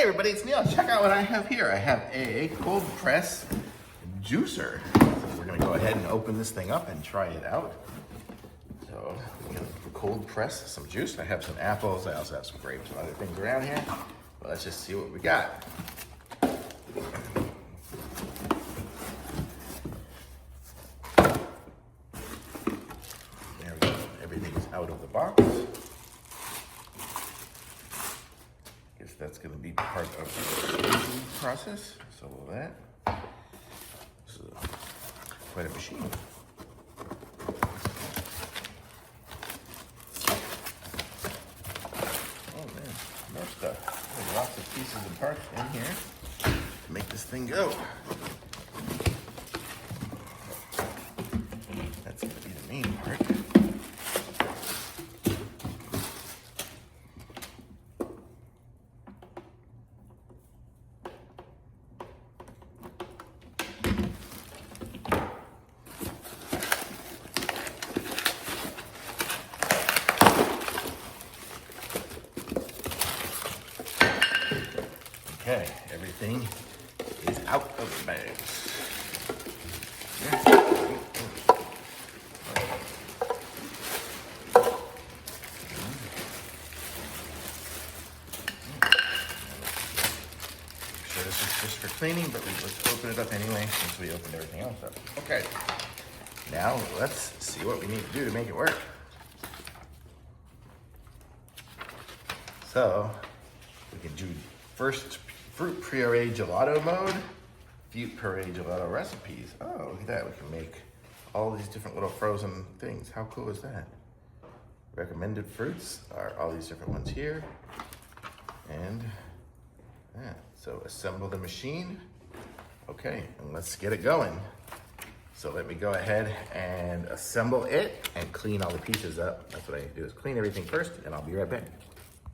Hey everybody, it's Neil. Check out what I have here. I have a cold press juicer. So we're gonna go ahead and open this thing up and try it out. So we're gonna cold press some juice. I have some apples. I also have some grapes and other things around here. But let's just see what we got. There we go. Everything's out of the box. Guess that's going to be part of the process. So will that. This is quite a machine. Oh man, more stuff. There's lots of pieces and parts in here to make this thing go. That's going to be the main part. Okay, everything is out of the bags. Sure, this is just for cleaning, but let's open it up anyway since we opened everything else up. Okay, now let's see what we need to do to make it work. So we can do first fruit puree gelato mode, fruit puree gelato recipes. Oh, look at that. We can make all these different little frozen things. How cool is that? Recommended fruits are all these different ones here. And yeah, so assemble the machine. Okay, and let's get it going. So let me go ahead and assemble it and clean all the pieces up. That's what I need to do, is clean everything first, and I'll be right back.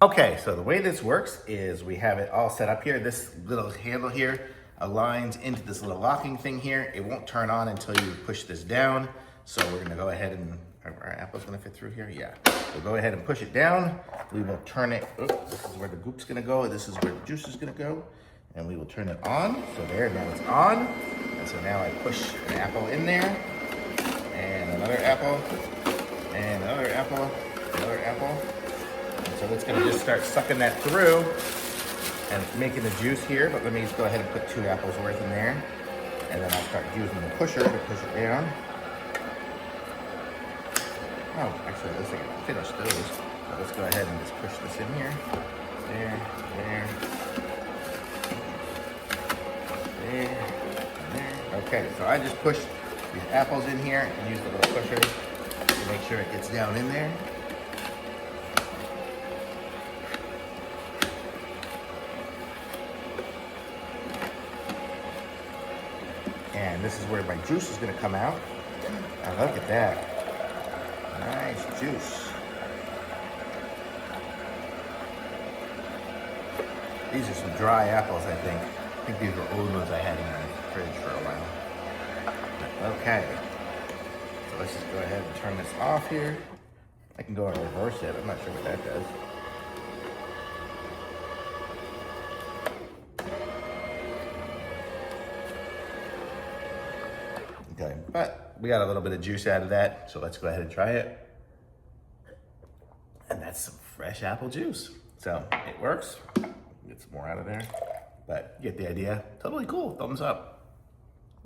Okay, so the way this works is we have it all set up here. This little handle here aligns into this little locking thing here. It won't turn on until you push this down. So we're gonna go ahead and, our apple's gonna fit through here? Yeah. We'll go ahead and push it down. We will turn it, this is where the goop's gonna go. This is where the juice is gonna go. And we will turn it on. So there, now it's on. And so now I push an apple in there, and another apple, and another apple, another apple. So it's gonna just start sucking that through and making the juice here, but let me just go ahead and put 2 apples worth in there. And then I'll start using the pusher to push it down. Oh, actually, let's finish those. So let's go ahead and just push this in here. There, there, there, there. Okay, so I just pushed these apples in here and use the little pusher to make sure it gets down in there. And this is where my juice is gonna come out. And look at that. Nice juice. These are some dry apples, I think. I think these were old ones I had in my fridge for a while. Okay. So let's just go ahead and turn this off here. I can go and reverse it. I'm not sure what that does. Okay, but we got a little bit of juice out of that, so let's go ahead and try it. And that's some fresh apple juice. So it works. Get some more out of there, but you get the idea. Totally cool. Thumbs up.